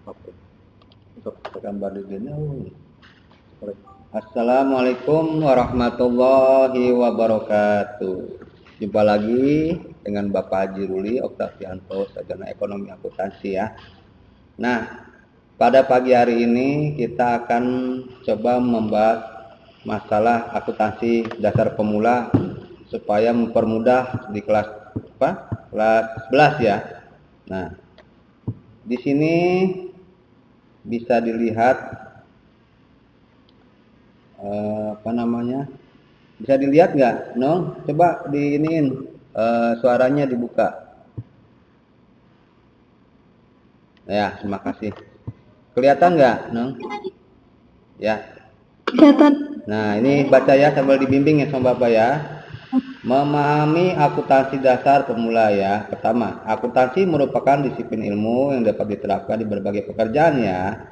Oke. Untuk gambar di sini. Assalamualaikum warahmatullahi wabarakatuh. Jumpa lagi dengan Bapak Haji Ruli Oktavianto, Sarjana Ekonomi Akuntansi ya. Nah, pada pagi hari ini kita akan coba membahas masalah akuntansi dasar pemula supaya mempermudah di kelas Kelas 11 ya. Nah, di sini bisa dilihat bisa dilihat nggak, Nong? Coba diiniin suaranya dibuka. Ya, terima kasih. Kelihatan nggak, Nong? Ya. Kelihatan. Nah, ini baca ya sambil dibimbing ya sama Bapak ya. Memahami akuntansi dasar pemula ya. Pertama, akuntansi merupakan disiplin ilmu yang dapat diterapkan di berbagai pekerjaan ya.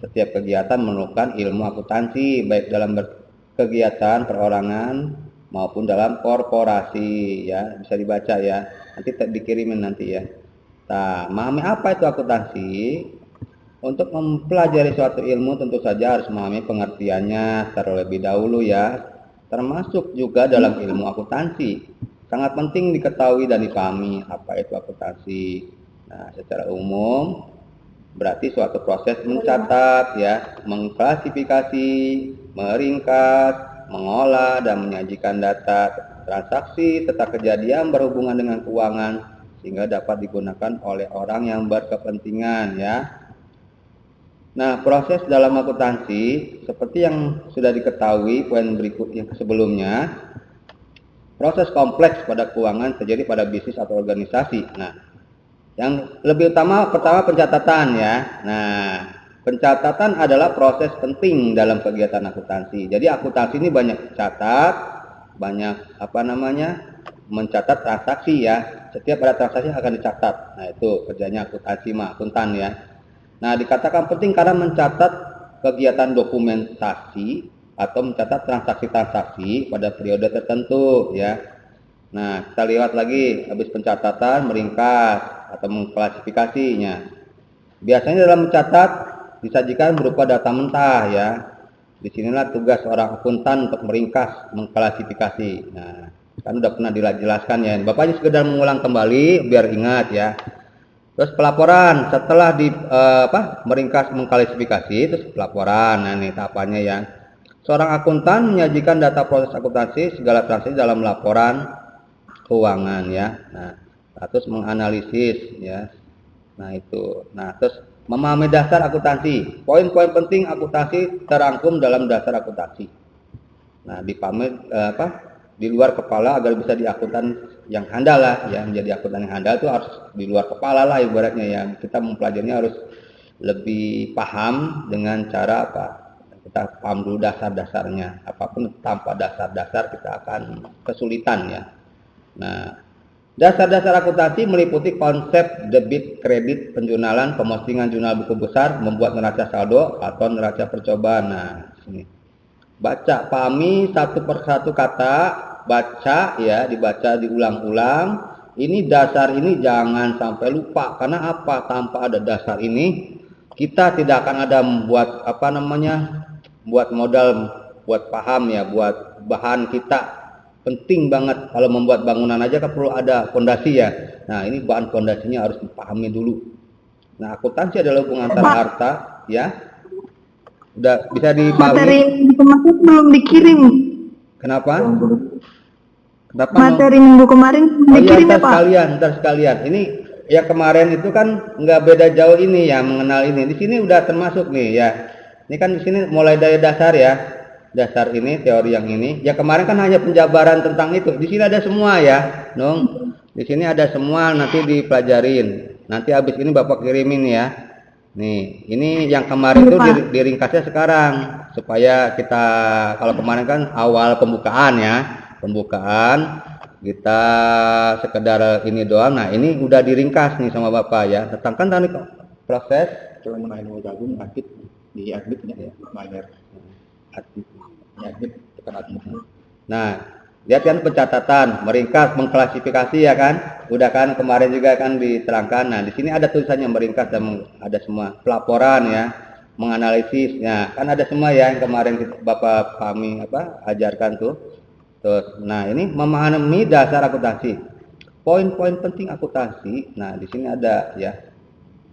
Setiap kegiatan memerlukan ilmu akuntansi, baik dalam kegiatan perorangan maupun dalam korporasi ya. Bisa dibaca ya. Nanti dikirimin nanti ya. Nah, memahami apa itu akuntansi? Untuk mempelajari suatu ilmu tentu saja harus memahami pengertiannya secara lebih dahulu ya, termasuk juga dalam ilmu akuntansi. Sangat penting diketahui dan dipahami apa itu akuntansi. Nah, secara umum berarti suatu proses mencatat ya, mengklasifikasi, meringkas, mengolah dan menyajikan data transaksi serta kejadian berhubungan dengan keuangan sehingga dapat digunakan oleh orang yang berkepentingan ya. Nah, proses dalam akuntansi seperti yang sudah diketahui poin berikut yang sebelumnya, proses kompleks pada keuangan terjadi pada bisnis atau organisasi. Nah, yang lebih utama pertama pencatatan ya. Nah, pencatatan adalah proses penting dalam kegiatan akuntansi. Jadi akuntansi ini banyak catat, banyak mencatat transaksi ya. Setiap ada transaksi akan dicatat. Nah, itu kerjanya akuntansi akuntan ya. Nah, dikatakan penting karena mencatat kegiatan dokumentasi atau mencatat transaksi-transaksi pada periode tertentu ya. Nah, kita lihat lagi habis pencatatan meringkas atau mengklasifikasinya. Biasanya dalam mencatat disajikan berupa data mentah ya. Disinilah tugas seorang akuntan untuk meringkas, mengklasifikasi. Nah, kan udah pernah dijelaskan ya. Bapaknya sekedar mengulang kembali biar ingat ya. Terus pelaporan setelah meringkas mengklasifikasi, terus pelaporan. Nah, ini tahapannya ya. Seorang akuntan menyajikan data proses akuntansi segala transaksi dalam laporan keuangan ya. Nah, terus menganalisis ya. Nah, itu. Nah, terus memahami dasar akuntansi. Poin-poin penting akuntansi terangkum dalam dasar akuntansi. Nah, dipahami di luar kepala agar bisa diakuntan yang handal lah ya. Menjadi akuntan yang handal itu harus di luar kepala lah ibaratnya ya. Kita mempelajarinya harus lebih paham dengan cara kita paham dulu dasar-dasarnya. Apapun tanpa dasar-dasar kita akan kesulitan ya. Nah, dasar-dasar akuntansi meliputi konsep debit, kredit, penjualan, pemostingan jurnal buku besar, membuat neraca saldo atau neraca percobaan. Nah, sini. Baca, pahami satu persatu kata, baca ya, dibaca diulang-ulang. Ini dasar ini jangan sampai lupa karena apa? Tanpa ada dasar ini kita tidak akan ada buat modal, buat paham ya, buat bahan kita. Penting banget kalau membuat bangunan aja kan perlu ada fondasi ya. Nah, ini bahan fondasinya harus dipahami dulu. Nah, akuntansi adalah hubungan antara harta ya. Udah bisa dipahami. Materi minggu kemarin belum dikirim. Kenapa? Kenapa Materi minggu kemarin belum dikirim ya Pak? Ntar sekalian. Ini yang kemarin itu kan nggak beda jauh ini ya mengenal ini. Di sini udah termasuk nih ya. Ini kan di sini mulai dari dasar ya. Dasar ini teori yang ini. Ya kemarin kan hanya penjabaran tentang itu. Di sini ada semua ya, Nong. Di sini ada semua nanti dipelajarin. Nanti habis ini Bapak kirimin ya. Nih, ini yang kemarin itu diringkasnya sekarang supaya kita kalau kemarin kan awal pembukaan ya, pembukaan kita sekedar ini doang. Nah, ini udah diringkas nih sama Bapak ya. Tentang tadi proses mengenai gabung aktif di admitnya ya, bayar aktif tekan admitnya. Nah, Lihat kan pencatatan, meringkas, mengklasifikasi ya kan. Udah kan kemarin juga kan diterangkan. Nah, di sini ada tulisannya meringkas dan ada semua. Pelaporan ya, menganalisis. Nah, kan ada semua ya yang kemarin Bapak Fahmi ajarkan tuh. Terus, nah ini memahami dasar akuntansi. Poin-poin penting akuntansi. Nah, di sini ada ya.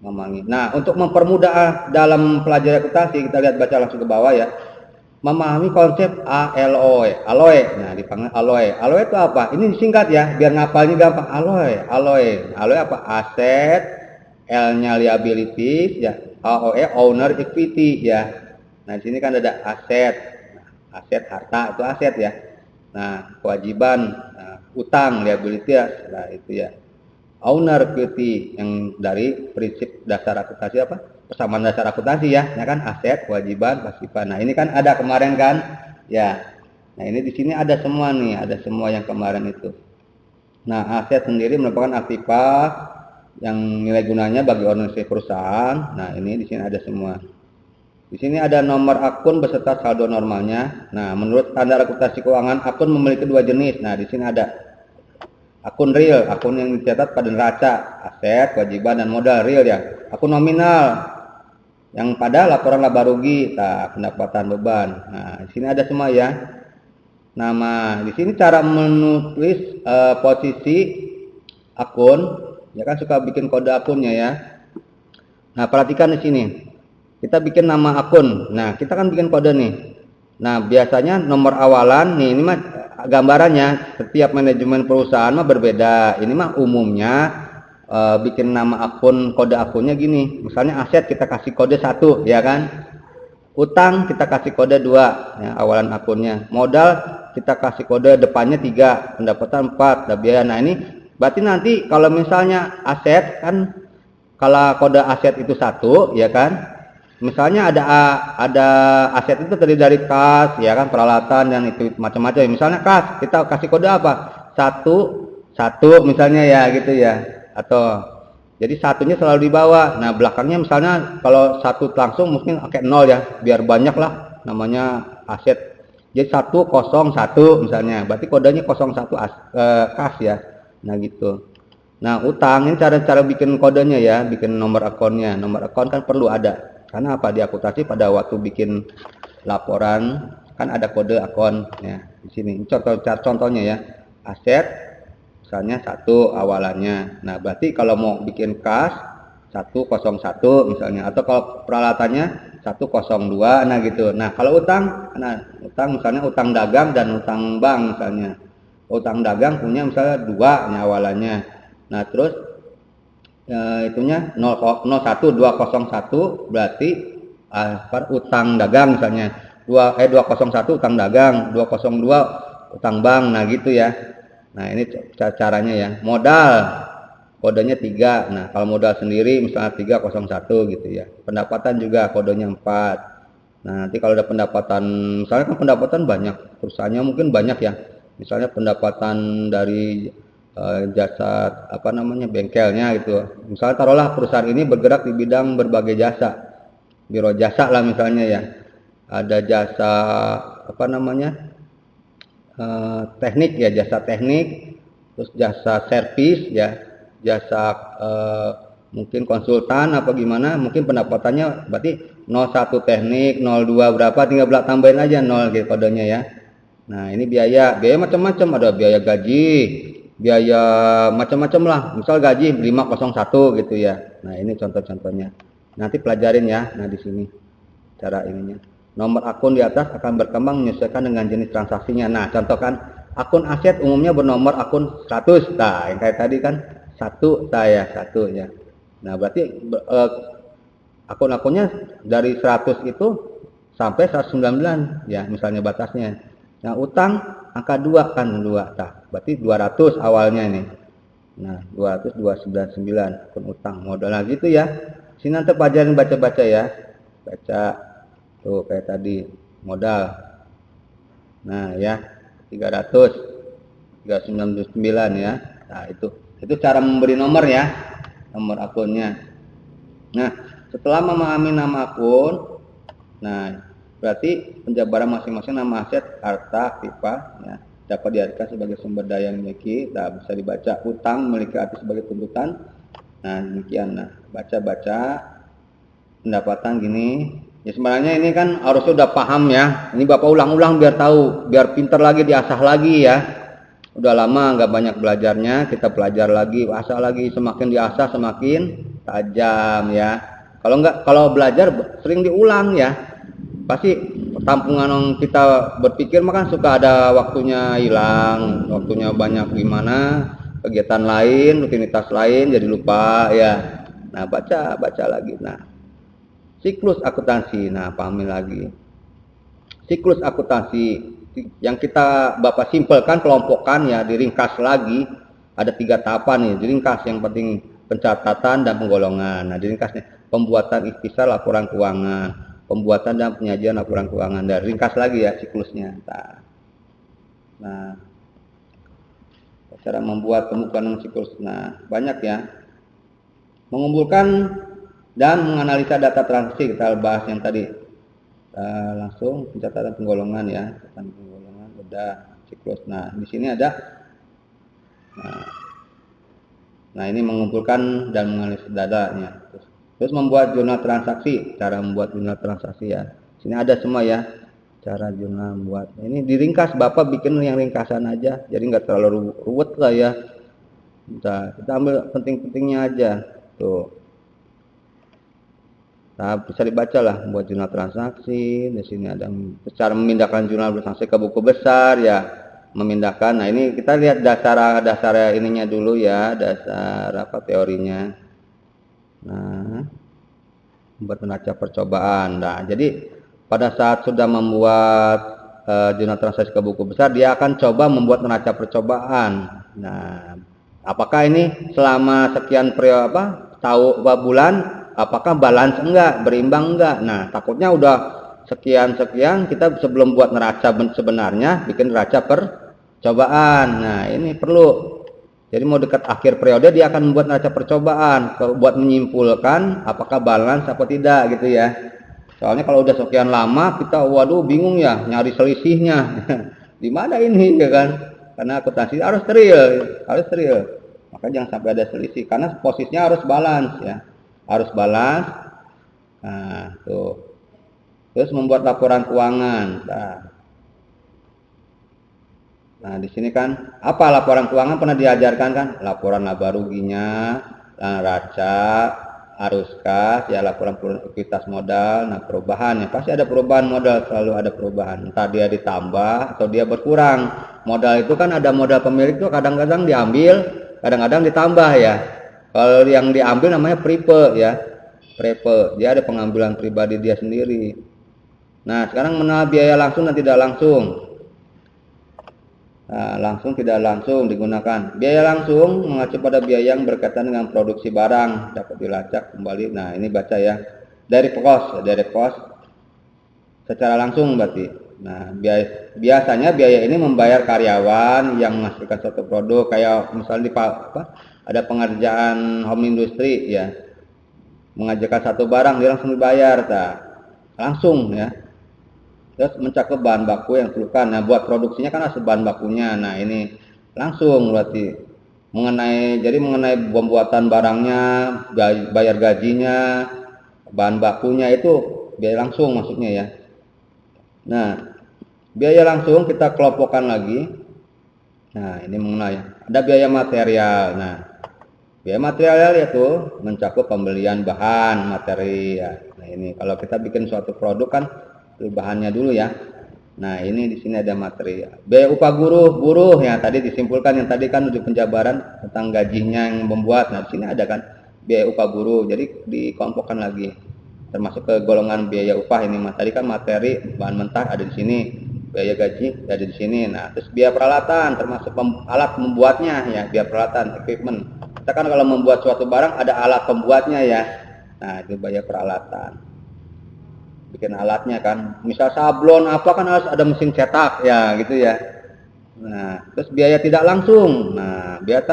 Memahami. Nah, untuk mempermudah dalam pelajari akuntansi, kita lihat baca langsung ke bawah ya. Memahami konsep ALOE. ALOE. Nah, dipanggil ALOE. ALOE itu apa? Ini disingkat ya, biar ngapalnya gampang. ALOE. ALOE. ALOE apa? Aset, L-nya liabilities ya. AOE owner equity ya. Nah, di sini kan ada aset. Nah, aset harta itu aset ya. Nah, kewajiban, utang, liabilities. Nah, itu ya. Owner equity yang dari prinsip dasar akuntansi apa? Persamaan dasar akuntansi ya kan aset, kewajiban, pasifan. Nah, ini kan ada kemarin kan? Ya. Nah, ini di sini ada semua nih, ada semua yang kemarin itu. Nah, aset sendiri merupakan aktiva yang nilai gunanya bagi organisasi perusahaan. Nah, ini di sini ada semua. Di sini ada nomor akun beserta saldo normalnya. Nah, menurut standar akuntansi keuangan, akun memiliki dua jenis. Nah, di sini ada akun real, akun yang dicatat pada neraca, aset, kewajiban, dan modal real ya. Akun nominal, yang pada laporan laba rugi, pendapatan beban. Nah, di sini ada semua ya. Nama, di sini cara menulis posisi akun, ya kan suka bikin kode akunnya ya. Nah, perhatikan di sini. Kita bikin nama akun. Nah, kita kan bikin kode nih. Nah, biasanya nomor awalan nih, ini mah gambarannya setiap manajemen perusahaan mah berbeda. Ini mah umumnya bikin nama akun, kode akunnya gini. Misalnya aset kita kasih kode 1 ya kan. Utang kita kasih kode 2 ya, awalan akunnya. Modal kita kasih kode depannya 3, pendapatan 4, dan biaya. Nah, ini berarti nanti kalau misalnya aset kan, kalau kode aset itu 1 ya kan. Misalnya ada aset itu terdiri dari kas ya kan, peralatan dan itu macam-macam. Misalnya kas kita kasih kode apa? 1 misalnya ya gitu ya. Atau jadi satunya selalu di bawah. Nah, belakangnya misalnya kalau 1 langsung mungkin pakai 0 ya, biar banyak lah namanya aset. Jadi 101 misalnya, berarti kodenya 01 kas ya. Nah, gitu. Nah, utang ini cara bikin kodenya ya, bikin nomor akunnya. Nomor akun kan perlu ada. Karena apa? Di akuntansi pada waktu bikin laporan kan ada kode akun ya. Di sini contohnya ya. Aset misalnya 1 awalannya. Nah, berarti kalau mau bikin kas 101 misalnya, atau kalau peralatannya 102, nah gitu. Nah, kalau utang, utang misalnya utang dagang dan utang bank misalnya. Utang dagang punya misalnya 2 nya awalannya. Nah, terus itunya 201 berarti utang dagang misalnya. 201 utang dagang, 202 utang bank. Nah, gitu ya. Nah, ini caranya ya. Modal kodenya 3. Nah, kalau modal sendiri misalnya 301 gitu ya. Pendapatan juga kodenya 4. Nah, nanti kalau ada pendapatan, misalnya kan pendapatan banyak, perusahaannya mungkin banyak ya. Misalnya pendapatan dari jasa bengkelnya gitu. Misalnya taruhlah perusahaan ini bergerak di bidang berbagai jasa. Biro jasa lah misalnya ya. Ada jasa teknik ya, jasa teknik, terus jasa servis ya, jasa mungkin konsultan apa gimana, mungkin pendapatannya berarti 01 teknik, 02 berapa, tinggal tambahin aja 0 gitu kodenya ya. Nah, ini biaya macam-macam, ada biaya gaji, biaya macam-macam lah. Misal gaji 501 gitu ya. Nah, ini contoh-contohnya. Nanti pelajarin ya. Nah, di sini cara ininya. Nomor akun di atas akan berkembang menyesuaikan dengan jenis transaksinya. Nah, contohkan akun aset umumnya bernomor akun 100. Nah, yang kayak tadi kan 1 ya. Nah, berarti akun-akunnya dari 100 itu sampai 199 ya, misalnya batasnya. Nah, utang angka 2 kan 2. Nah, berarti 200 awalnya ini. Nah, 200 299 akun utang modal lah gitu ya. Sini nanti pelajarin baca-baca ya. Baca tuh kayak tadi modal. Nah, ya 399 ya. Nah, itu cara memberi nomor ya. Nomor akunnya. Nah, setelah memahami nama akun, nah berarti penjabaran masing-masing nama aset, harta, aktiva ya. dapat diartikan sebagai sumber daya yang memiliki. Nah, bisa dibaca utang memiliki arti sebagai tuntutan. Nah, demikian. Nah, baca pendapatan gini. Ya sebenarnya ini kan harusnya udah paham ya. Ini Bapak ulang-ulang biar tahu, biar pinter lagi, diasah lagi ya. Udah lama nggak banyak belajarnya, kita belajar lagi, asah lagi, semakin diasah semakin tajam ya. Kalau belajar sering diulang ya, pasti pertampungan kita berpikir maka suka ada waktunya hilang, waktunya banyak gimana, kegiatan lain, rutinitas lain jadi lupa ya. Nah, baca lagi. Nah, siklus akuntansi. Nah, pahami lagi. Siklus akuntansi yang kita Bapak simpelkan, kelompokkan ya, diringkas lagi. Ada 3 tahapan nih, diringkas. Yang penting pencatatan dan penggolongan. Nah, diringkasnya pembuatan ikhtisar laporan keuangan, pembuatan dan penyajian laporan keuangan. Dan ringkas lagi ya siklusnya. Nah, cara membuat pembukaan siklus. Nah, banyak ya. Mengumpulkan dan menganalisa data transaksi, kita bahas yang tadi. Langsung pencatatan penggolongan ya, pencatatan penggolongan udah siklus. Nah, di sini ada. Nah, ini mengumpulkan dan menganalisis datanya. Terus membuat jurnal transaksi, cara membuat jurnal transaksi ya. Sini ada semua ya, cara jurnal membuat. Ini diringkas, Bapak bikin yang ringkasan aja, jadi nggak terlalu ruwet lah ya. Kita ambil penting-pentingnya aja. Tuh. Nah, bisa dibaca lah buat jurnal transaksi. Di sini ada cara memindahkan jurnal transaksi ke buku besar ya, memindahkan. Nah, ini kita lihat dasar ininya dulu ya, dasar apa teorinya. Nah, membuat neraca percobaan. Nah, jadi pada saat sudah membuat jurnal transaksi ke buku besar, dia akan coba membuat neraca percobaan. Nah, apakah ini selama sekian bulan, apakah balance enggak, berimbang enggak? Nah, takutnya udah sekian kita sebelum buat neraca sebenarnya bikin neraca percobaan. Nah, ini perlu. Jadi mau dekat akhir periode dia akan membuat neraca percobaan buat menyimpulkan apakah balance apa tidak gitu ya. Soalnya kalau udah sekian lama kita waduh bingung ya nyari selisihnya. Di mana ini ya kan? Karena akuntansi harus steril. Maka jangan sampai ada selisih karena posisinya harus balance ya. Harus balance. Nah, tuh. Terus membuat laporan keuangan. Nah, di sini kan apa laporan keuangan pernah diajarkan kan? Laporan laba ruginya, neraca, arus kas, ya laporan ekuitas modal. Nah, perubahannya pasti ada perubahan modal, selalu ada perubahan. Entah dia ditambah atau dia berkurang. Modal itu kan ada modal pemilik tuh kadang-kadang diambil, kadang-kadang ditambah ya. Kalau yang diambil namanya prepe ya. Prepe, dia ada pengambilan pribadi dia sendiri. Nah, sekarang mengenal biaya langsung dan tidak langsung. Nah, langsung tidak langsung digunakan. Biaya langsung mengacu pada biaya yang berkaitan dengan produksi barang, dapat dilacak kembali. Nah, ini baca ya. Dari cost secara langsung berarti. Nah, biasanya biaya ini membayar karyawan yang menghasilkan suatu produk, kayak misalnya ada pengerjaan home industry ya. Mengajarkan satu barang dia langsung dibayar langsung ya. Terus mencakup bahan baku yang diperlukan. Nah, buat produksinya kan harus bahan bakunya. Nah, ini langsung berarti mengenai pembuatan barangnya, bayar gajinya, bahan bakunya itu biaya langsung maksudnya ya. Nah, biaya langsung kita kelompokkan lagi. Nah, ini mengenai ada biaya material. Nah, biaya material yaitu mencakup pembelian bahan materi ya. Nah, ini kalau kita bikin suatu produk kan bahannya dulu ya. Nah, ini di sini ada materi. Biaya upah buruh ya, tadi disimpulkan yang tadi kan udah penjabaran tentang gajinya yang membuat. Nah, di sini ada kan biaya upah buruh. Jadi dikelompokkan lagi. Termasuk ke golongan biaya upah ini. Tadi kan materi, bahan mentah ada di sini. Biaya gaji ada di sini. Nah, terus biaya peralatan termasuk alat membuatnya ya, biaya peralatan, equipment. Kita kan kalau membuat suatu barang ada alat pembuatnya ya. Nah, itu biaya peralatan. Bikin alatnya kan, misal sablon apa kan harus ada mesin cetak ya gitu ya. Nah, terus biaya tidak langsung. Nah, biaya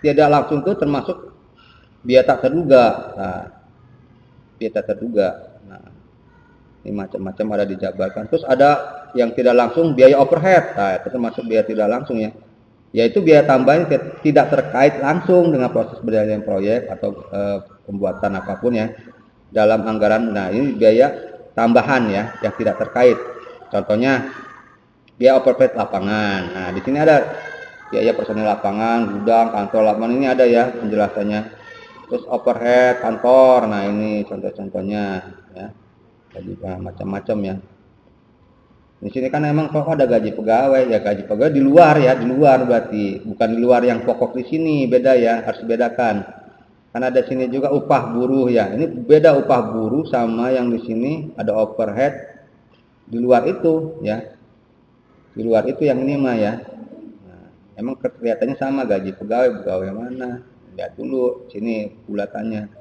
tidak langsung itu termasuk biaya tak terduga. Nah, biaya tak terduga. Nah, ini macam-macam ada dijabarkan. Terus ada yang tidak langsung biaya overhead. Nah, itu termasuk biaya tidak langsung ya. Yaitu biaya tambahan yang tidak terkait langsung dengan proses berjalannya proyek atau pembuatan apapun ya dalam anggaran. Nah, ini biaya tambahan ya yang tidak terkait. Contohnya biaya overhead lapangan. Nah, di sini ada biaya personel lapangan, gudang, kantor lapangan, ini ada ya penjelasannya. Terus overhead kantor. Nah, ini contoh-contohnya ya. Jadi macam-macam ya. Di sini kan emang kok ada gaji pegawai ya, gaji pegawai di luar ya, di luar berarti bukan di luar yang pokok di sini, beda ya, harus dibedakan. Karena ada sini juga upah buruh ya. Ini beda upah buruh sama yang di sini ada overhead di luar itu ya. Di luar itu yang ini mah ya. Nah, emang kelihatannya sama gaji pegawai mana? Lihat dulu sini bulatannya.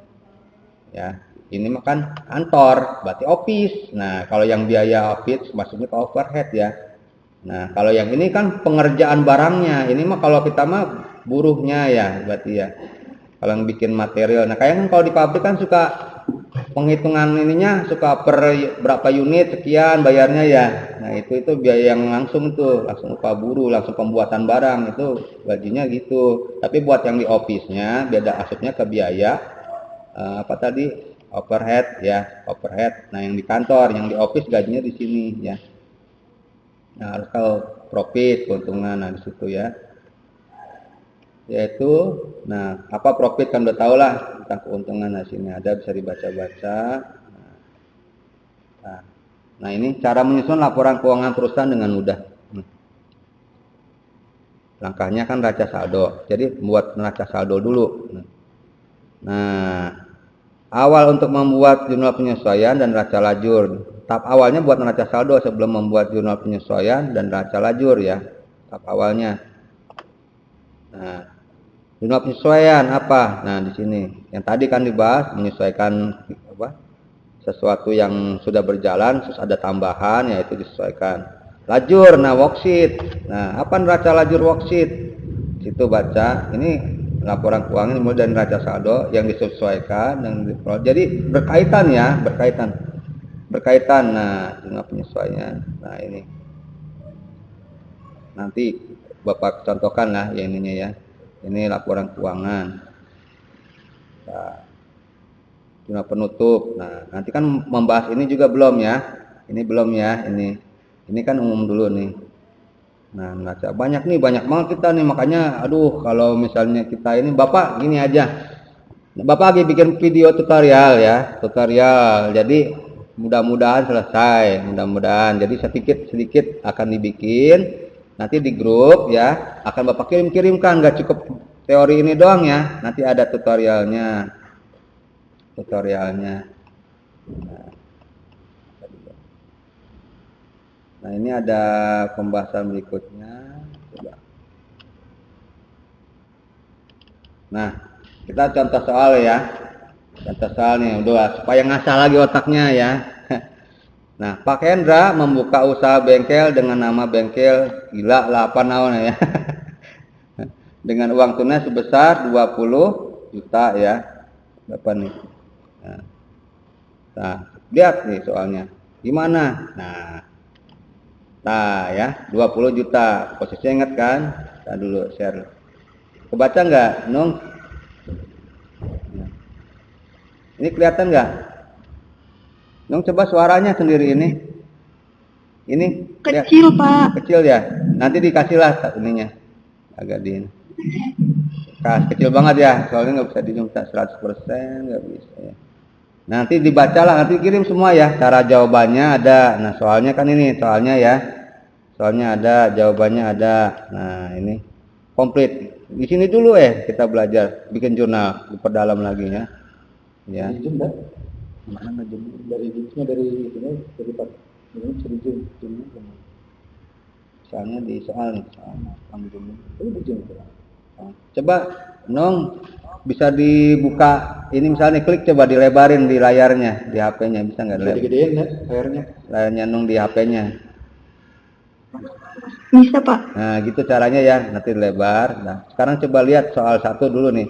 Ya. Ini makan kantor, berarti office. Nah, kalau yang biaya office masuknya ke overhead ya. Nah, kalau yang ini kan pengerjaan barangnya. Ini mah kalau kita mah buruhnya ya, berarti ya. Kalau yang bikin material. Nah, kayak kan kalau di pabrik kan suka penghitungan ininya suka per berapa unit sekian bayarnya ya. Nah, itu biaya yang langsung tuh, langsung upah buruh, langsung pembuatan barang itu gajinya gitu. Tapi buat yang di office-nya beda asupnya ke biaya apa tadi? Overhead ya, overhead. Nah, yang di kantor, yang di office gajinya di sini ya. Nah, harus tahu profit, keuntungan, nah di situ ya. Yaitu, nah apa profit kan udah tahu lah tentang keuntungan. Nah, sini ada bisa dibaca-baca. Nah, ini cara menyusun laporan keuangan perusahaan dengan mudah. Langkahnya kan neraca saldo. Jadi buat neraca saldo dulu. Nah, awal untuk membuat jurnal penyesuaian dan neraca lajur. Tahap awalnya buat neraca saldo sebelum membuat jurnal penyesuaian dan neraca lajur ya. Tahap awalnya. Nah, jurnal penyesuaian apa? Nah, di sini. Yang tadi kan dibahas menyesuaikan apa? Sesuatu yang sudah berjalan terus ada tambahan yaitu disesuaikan. Lajur, nah worksheet. Nah, apa neraca lajur worksheet? Situ baca. Ini laporan keuangan mulai dari neraca saldo yang disesuaikan dan jadi berkaitan ya, berkaitan. Nah, dengan penyesuaian. Nah, ini nanti Bapak contohkan lah yang ininya ya. Ini laporan keuangan. Nah, jurnal penutup. Nah, nanti kan membahas ini juga belum ya. Ini belum ya, ini kan umum dulu nih. Nah, neraca banyak banget kita nih, makanya aduh kalau misalnya kita ini Bapak gini aja. Bapak lagi bikin video tutorial ya, tutorial. Jadi mudah-mudahan selesai, mudah-mudahan. Jadi sedikit akan dibikin nanti di grup ya, akan Bapak kirimkan, nggak cukup teori ini doang ya. Nanti ada tutorialnya. Nah, ini ada pembahasan berikutnya. Coba. Nah, kita contoh soal ya. Contoh soal nih, udah supaya ngasah lagi otaknya ya. Nah, Pak Hendra membuka usaha bengkel dengan nama bengkel Gila 8 tahun ya. Dengan uang tunai sebesar 20 juta ya. Berapa nih? Nah, lihat nih soalnya. Gimana? Nah ya 20 juta posisinya ingat kan. Kita dulu share. Kebaca nggak Nung? Ini kelihatan nggak Nung? Coba suaranya sendiri ini Kecil Pak. kecil ya. Nanti dikasihlah ininya agak di kecil banget ya, soalnya nggak bisa diminta 100%, nggak bisa ya. Nanti dibacalah, nanti kirim semua ya. Cara jawabannya ada. Nah, soalnya kan ini soalnya ya. Soalnya ada, jawabannya ada. Nah, ini komplit. Di sini dulu kita belajar bikin jurnal, diperdalam lagi ya. Ya. Mana ngajum dari jenisnya dari Pak. Ini bisa dijum. Soalnya di soal nih, coba Nong bisa dibuka ini misalnya klik coba dilebarin di layarnya di HP-nya bisa nggak dilebarin? Digedein ya layarnya Nong di HP-nya. Bisa Pak. Nah gitu caranya ya, nanti dilebar. Nah sekarang coba lihat soal 1 dulu nih.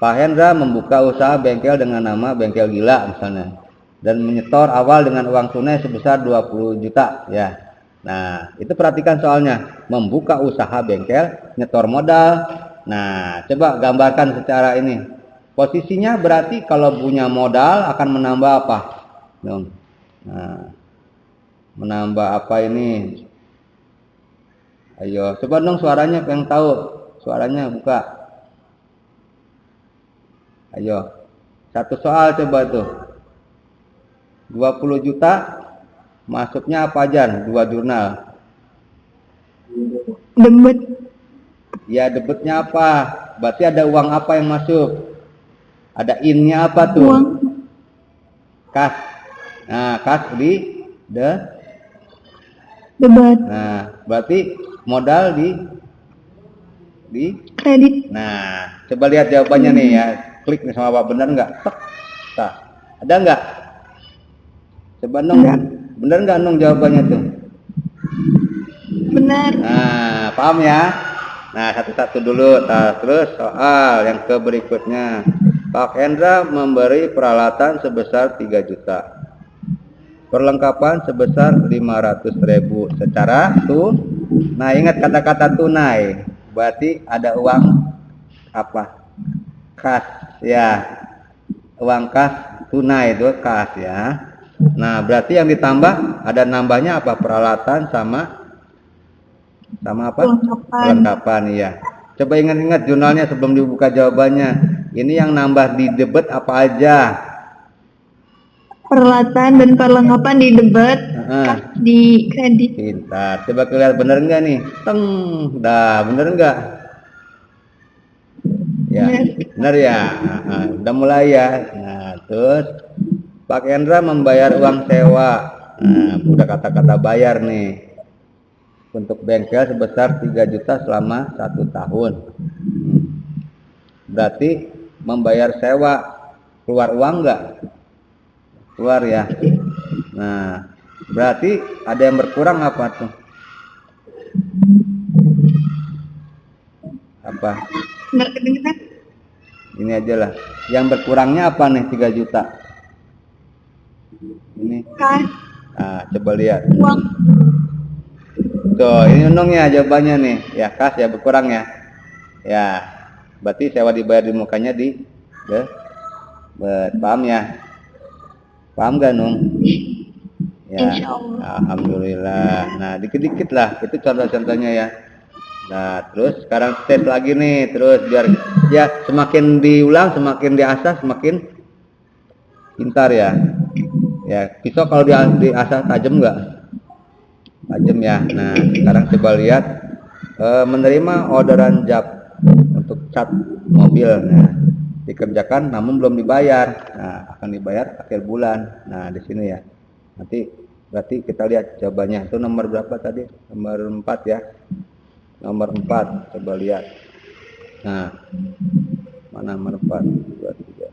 Pak Hendra membuka usaha bengkel dengan nama Bengkel Gila misalnya dan menyetor awal dengan uang tunai sebesar 20 juta ya. Nah, itu perhatikan soalnya. Membuka usaha bengkel, nyetor modal. Nah, coba gambarkan secara ini. Posisinya berarti kalau punya modal akan menambah apa? Nah, menambah apa ini? Ayo, coba dong suaranya yang tahu. Suaranya buka. Ayo. Satu soal coba tuh. 20 juta masuknya apa aja? 2 jurnal. Debet. Ya, debetnya apa? Berarti ada uang apa yang masuk? Ada in-nya apa tuh? Uang. Kas. Nah, kas di Debat. Nah, berarti modal di Kredit. Nah, coba lihat jawabannya nih ya. Klik nih sama Pak, benar nggak? Tek. Nah, ada nggak? Coba Nong, benar nggak Nong jawabannya tuh? Benar. Nah, paham ya? Nah, satu-satu dulu. Nah, terus soal yang ke berikutnya. Pak Hendra memberi peralatan sebesar 3 juta. Perlengkapan sebesar 500.000 secara Nah, ingat kata-kata tunai. Berarti ada uang apa? Kas ya. Uang kas tunai itu kas ya. Nah, berarti yang ditambah ada nambahnya apa? Peralatan sama apa? Perlengkapan ya. Coba ingat-ingat jurnalnya sebelum dibuka jawabannya. Ini yang nambah di debet apa aja? Peralatan dan perlengkapan di debet, kas di kredit. Pintar. Coba kalian bener nggak nih? Teng. Dah, bener nggak? Ya, bener ya. Udah mulai ya. Nah, terus Pak Hendra membayar uang sewa. Nah, udah kata-kata bayar nih. Untuk bengkel sebesar 3 juta selama 1 tahun. Berarti membayar sewa keluar uang nggak? Keluar ya. Nah, berarti ada yang berkurang apa tuh? Apa? Nggak kedengeran. Ini aja lah. Yang berkurangnya apa nih 3 juta? Ini. Kas. Nah, coba lihat. Uang. Tuh, ini Nung ya jawabannya nih. Ya, kas ya berkurang ya. Ya. Berarti sewa dibayar di mukanya di paham ya? Paham gak Nung? Ya. Insyaallah. Alhamdulillah. Nah, dikit-dikit lah. Itu contoh-contohnya ya. Nah, terus sekarang tes lagi nih. Terus biar ya semakin diulang, semakin diasah, semakin pintar ya. Ya, pisau kalau diasah tajam nggak? Tajam ya. Nah, sekarang coba lihat menerima orderan jab untuk cat mobil. Nah, dikerjakan namun belum dibayar. Nah, akan dibayar akhir bulan. Nah, di sini ya. Nanti berarti kita lihat jawabannya. Itu nomor berapa tadi? Nomor 4 ya. Nomor 4. Coba lihat. Nah, mana nomor 4? 2, 3.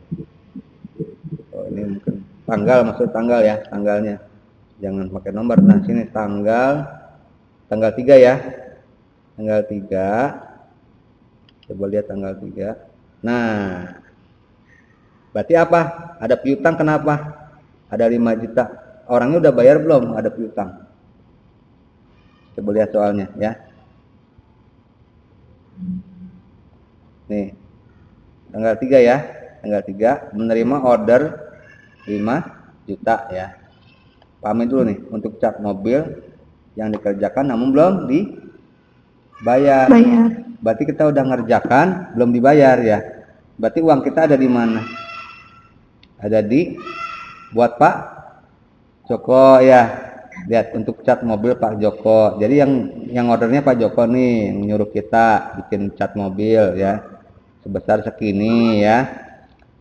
Oh, ini mungkin tanggal, maksud tanggal ya, tanggalnya. Jangan pakai nomor. Nah, sini tanggal 3 ya. Tanggal 3. Coba lihat tanggal 3. Nah, berarti apa? Ada piutang kenapa? Ada 5 juta. Orangnya udah bayar belum? Ada piutang. Coba lihat soalnya ya. Nih. Tanggal 3 ya. Tanggal 3 menerima order 5 juta ya. Pahamin dulu nih, untuk cat mobil yang dikerjakan namun belum dibayar. Berarti kita udah ngerjakan, belum dibayar ya. Berarti uang kita ada di mana? Ada di buat Pak Joko ya. Lihat untuk cat mobil Pak Joko. Jadi yang ordernya Pak Joko nih, yang nyuruh kita bikin cat mobil ya. Sebesar segini ya.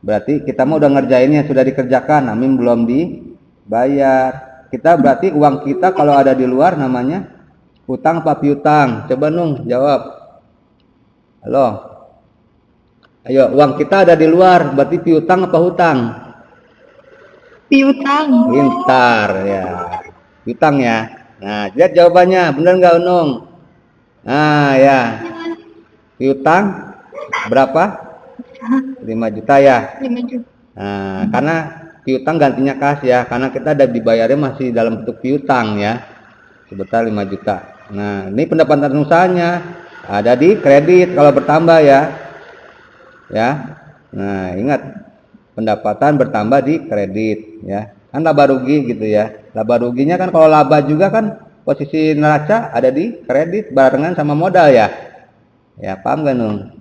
Berarti kita mau udah ngerjainnya, sudah dikerjakan namun belum dibayar. Kita berarti uang kita kalau ada di luar namanya hutang apa piutang? Coba Nung jawab. Halo. Ayo, uang kita ada di luar, berarti piutang apa hutang? Piutang. Pintar ya. Piutang ya. Nah, lihat jawabannya, benar nggak Nung? Nah, ya. Piutang berapa? 5 juta ya. 5 juta. Nah, karena piutang gantinya kas ya, karena kita ada dibayarnya masih dalam bentuk piutang ya. sebesar 5 juta. Nah, ini pendapatan usahanya ada di kredit kalau bertambah ya. Ya. Nah, ingat pendapatan bertambah di kredit ya. Kan laba rugi gitu ya. Laba ruginya kan kalau laba juga kan posisi neraca ada di kredit barengan sama modal ya. Ya, paham kan, Nung?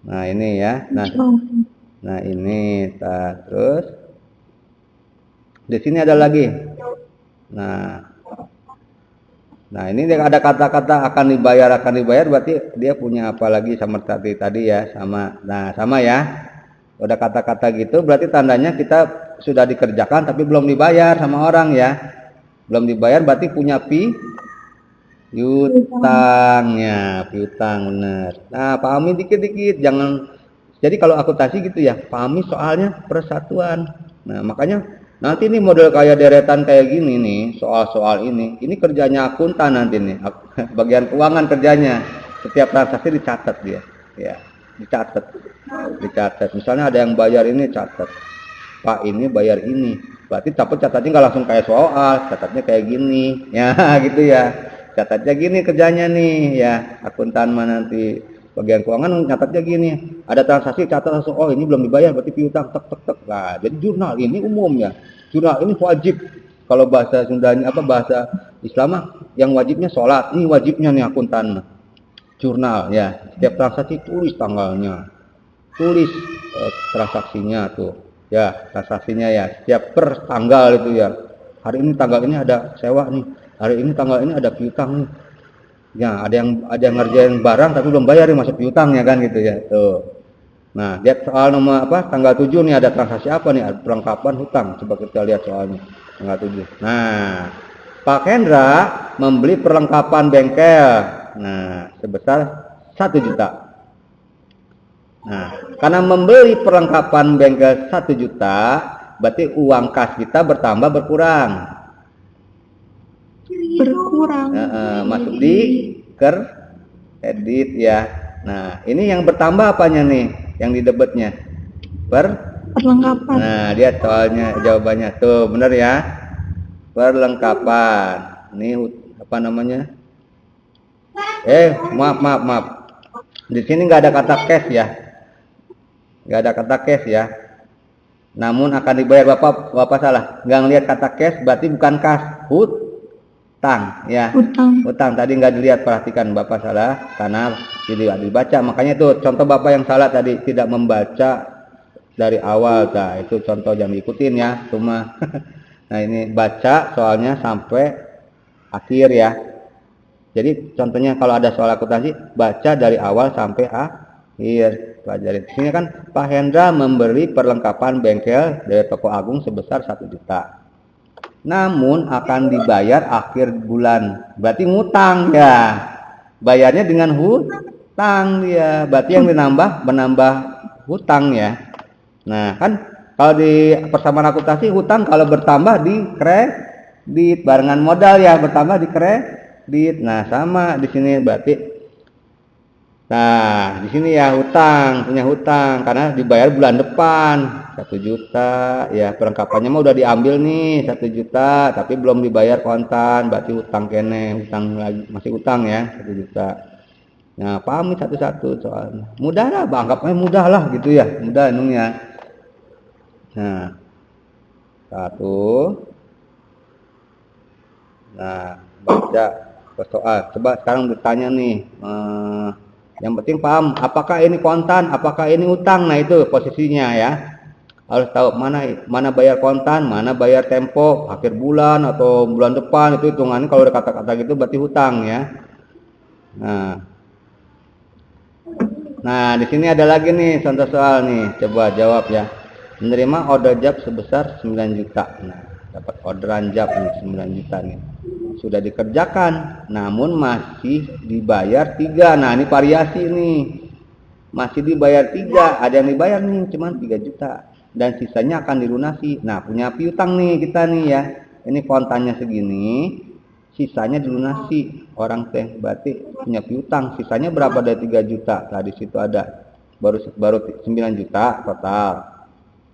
Nah, ini ya. Nah, ini terus di sini ada lagi. Nah, ini dia ada kata-kata akan dibayar berarti dia punya apa lagi sama tadi ya, sama. Nah, sama ya. Udah kata-kata gitu berarti tandanya kita sudah dikerjakan tapi belum dibayar sama orang ya. Belum dibayar berarti punya piutangnya, piutang bener. Nah, pahami dikit-dikit, jangan. Jadi kalau akuntansi gitu ya, pahami soalnya persatuan. Nah, makanya nanti nih model kayak deretan kayak gini nih, soal-soal ini kerjanya akuntan nanti nih, bagian keuangan kerjanya. Setiap transaksi dicatat dia, ya, dicatat. Misalnya ada yang bayar ini catat, Pak ini bayar ini. Berarti catatnya nggak langsung kayak soal, catatnya kayak gini, ya gitu ya. Catatnya gini kerjanya nih ya, akuntan mah nanti bagian keuangan catatnya gini, ada transaksi catat langsung, oh ini belum dibayar berarti piutang, tek. Nah, jadi jurnal ini umumnya, jurnal ini wajib. Kalau bahasa Sundanya bahasa Islam yang wajibnya sholat, ini wajibnya nih akuntan jurnal ya. Setiap transaksi tulis tanggalnya, tulis transaksinya tuh ya, transaksinya ya, setiap per tanggal itu ya. Hari ini tanggal ini ada sewa nih, hari ini tanggal ini ada piutang nih. Ya, ada yang ngerjain barang tapi belum bayar nih, masuk piutangnya kan gitu ya. Tuh. Nah, lihat soal nomor tanggal 7 nih ada transaksi apa nih? Ada perlengkapan hutang. Coba kita lihat soalnya tanggal 7. Nah, Pak Hendra membeli perlengkapan bengkel. Nah, sebesar 1 juta. Nah, karena membeli perlengkapan bengkel 1 juta, berarti uang kas kita berkurang. Masuk di kredit ya. Nah, ini yang bertambah apanya nih? Yang di debitnya perlengkapan. Nah, lihat soalnya jawabannya tuh bener ya, perlengkapan. Ini apa namanya? Maaf. Di sini nggak ada kata cash ya, nggak ada kata cash ya. Namun akan dibayar, bapak salah, nggak ngelihat kata cash berarti bukan kas, hutang ya. Hutang tadi nggak dilihat, perhatikan bapak salah karena tidak dibaca, makanya itu contoh bapak yang salah tadi, tidak membaca dari awal. Nah, itu contoh jangan diikutin ya cuma. Nah, ini baca soalnya sampai akhir ya. Jadi contohnya kalau ada soal akuntansi baca dari awal sampai akhir, pelajari. Di sini kan Pak Hendra memberi perlengkapan bengkel dari toko Agung sebesar 1 juta. Namun akan dibayar akhir bulan. Berarti ngutang ya. Bayarnya dengan hutang dia. Berarti yang menambah hutang ya. Nah, kan kalau di persamaan akuntansi hutang kalau bertambah di kredit barengan modal ya, bertambah di kredit. Nah, sama di sini berarti. Nah, di sini ya hutang, punya hutang karena dibayar bulan depan 1 juta ya. Perlengkapannya mah udah diambil nih 1 juta tapi belum dibayar kontan, berarti hutang kene, hutang lagi, masih hutang ya 1 juta. Nah, pahami satu-satu soalnya. Mudah lah, anggapnya mudah lah gitu ya, mudah ya. Nah, 1. Nah, baca soal. Coba sekarang bertanya nih. Yang penting paham apakah ini kontan, apakah ini utang. Nah, itu posisinya ya. Harus tahu mana bayar kontan, mana bayar tempo, akhir bulan atau bulan depan. Itu hitungannya kalau ada kata-kata gitu berarti hutang ya. Nah, di sini ada lagi nih contoh soal nih. Coba jawab ya. Menerima order job sebesar 9 juta. Nah, dapat orderan job nih 9 juta nih. Sudah dikerjakan, namun masih dibayar 3. Nah, ini variasi nih. Masih dibayar 3, ada yang dibayar nih cuman 3 juta dan sisanya akan dilunasi. Nah, punya piutang nih kita nih ya. Ini kontannya segini, sisanya dilunasi. Orang teh berarti punya piutang, sisanya berapa dari 3 juta? Nah, di situ ada baru 9 juta total.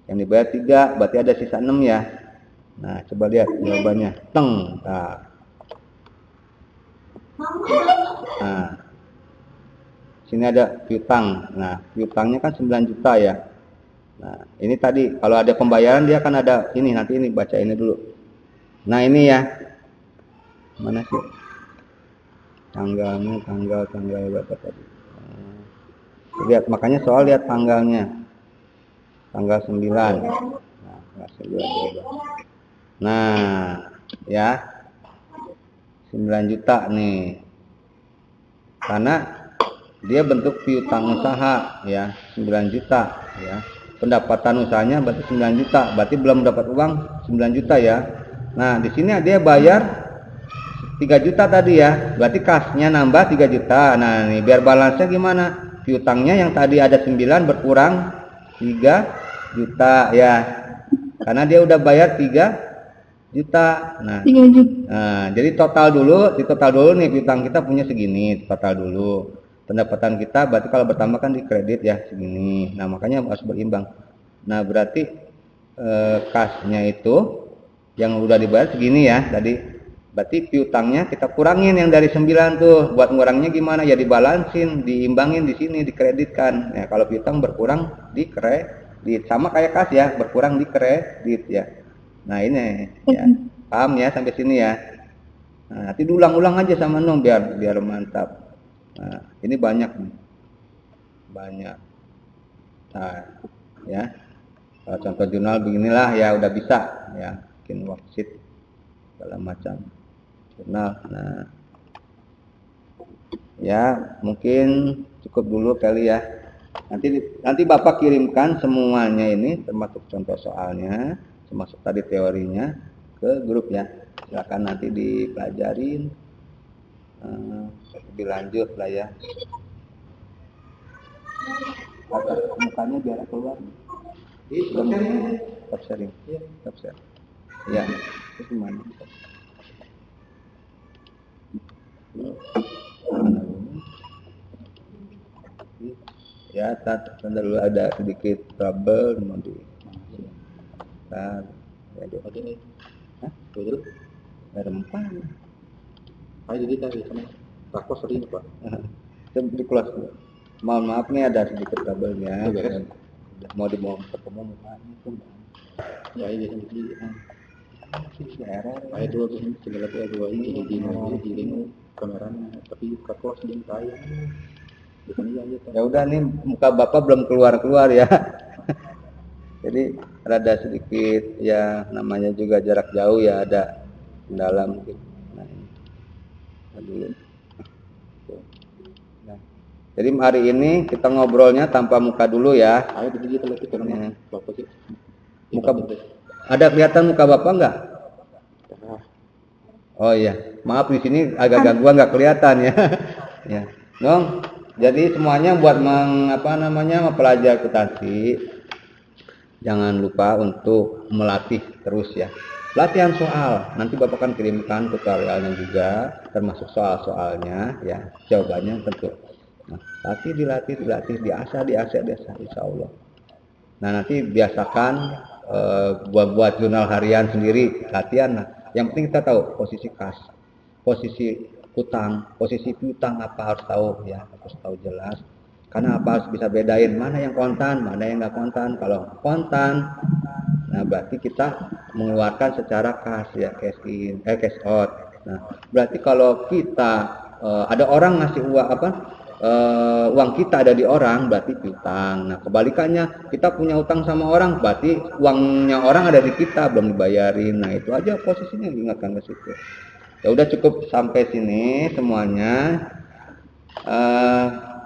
Yang dibayar 3, berarti ada sisa 6 ya. Nah, coba lihat jawabannya. Nah, Nah, sini ada piutang. Nah, piutangnya kan 9 juta ya. Nah, ini tadi kalau ada pembayaran dia kan ada ini, nanti ini baca ini dulu. Nah, ini ya. Mana sih? Tanggal berapa tadi? Lihat, makanya soal lihat tanggalnya. Tanggal 9. Nah, ya. 9 juta nih. Karena dia bentuk piutang usaha ya, 9 juta ya. Pendapatan usahanya berarti 9 juta, berarti belum dapat uang 9 juta ya. Nah, di sini dia bayar 3 juta tadi ya, berarti kasnya nambah 3 juta. Nah, nih biar balansnya gimana? Piutangnya yang tadi ada 9 berkurang 3 juta ya. Karena dia udah bayar 3 juta. Nah, 3 juta. nah, jadi total dulu nih piutang kita punya segini, total dulu. Pendapatan kita berarti kalau bertambah kan di kredit ya segini. Nah, makanya harus berimbang. Nah, berarti kasnya itu yang udah dibayar segini ya tadi. Berarti piutangnya kita kurangin yang dari 9 tuh. Buat ngurangnya gimana? Ya dibalansin, diimbangin di sini, dikreditkan. Ya, kalau piutang berkurang di kredit, sama kayak kas ya, berkurang di kredit ya. Nah, ini ya. Paham ya sampai sini ya. Nah, nanti diulang-ulang aja sama Nong biar mantap. Nah, ini banyak nih. Banyak. Nah, ya. Kalau contoh jurnal beginilah ya udah bisa ya. Bikin worksheet segala macam. Jurnal. Nah. Ya, mungkin cukup dulu kali ya. Nanti Bapak kirimkan semuanya ini termasuk contoh soalnya, termasuk tadi teorinya ke grup ya. Silakan nanti dipelajarin lebih lanjut lah ya. Agak mukanya biar keluar. Stop sharing. Stop sharing. Ya, terus gimana? Ya, tanda dulu ada sedikit trouble mau di. Nah, ya dulu. Hah? Dulu. Ada empat. Ayo jadi tadi sama takos sering Pak. Di kelas dulu. Mohon maaf nih ada sedikit trouble-nya. Mau ketemu mukanya tuh. Ya ini jadi ayo dua ini segala dua ini di kameranya tapi takos di saya. Ya udah nih muka Bapak belum keluar ya. Jadi rada sedikit ya namanya juga jarak jauh ya ada dalam gitu. Nah, dulu. Nah, jadi hari ini kita ngobrolnya tanpa muka dulu ya. Ayo begitu lagi karena Bapak sih. Muka ada kelihatan muka Bapak enggak? Oh iya, maaf di sini agak gangguan nggak kelihatan ya. Ya, Dong. Jadi semuanya buat mempelajari akuntansi. Jangan lupa untuk melatih terus ya. Latihan soal, nanti Bapak akan kirimkan tutorialnya juga, termasuk soal-soalnya ya, jawabannya tentu. Nah, dilatih, diasah, insya Allah. Nah, nanti biasakan buat jurnal harian sendiri, latihan. Nah, yang penting kita tahu posisi kas, posisi utang, posisi piutang apa harus tahu ya, harus tahu jelas. Karena apa harus bisa bedain mana yang kontan, mana yang nggak kontan. Kalau kontan, nah berarti kita mengeluarkan secara kas ya, cash out. Nah, berarti kalau kita ada orang ngasih uang kita ada di orang, berarti piutang. Nah, kebalikannya kita punya utang sama orang, berarti uangnya orang ada di kita belum dibayarin. Nah, itu aja posisinya diingatkan ke situ. Ya udah cukup sampai sini semuanya.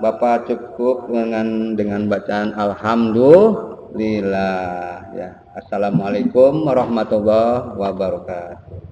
Bapak cukup dengan bacaan alhamdulillah ya. Assalamualaikum warahmatullahi wabarakatuh.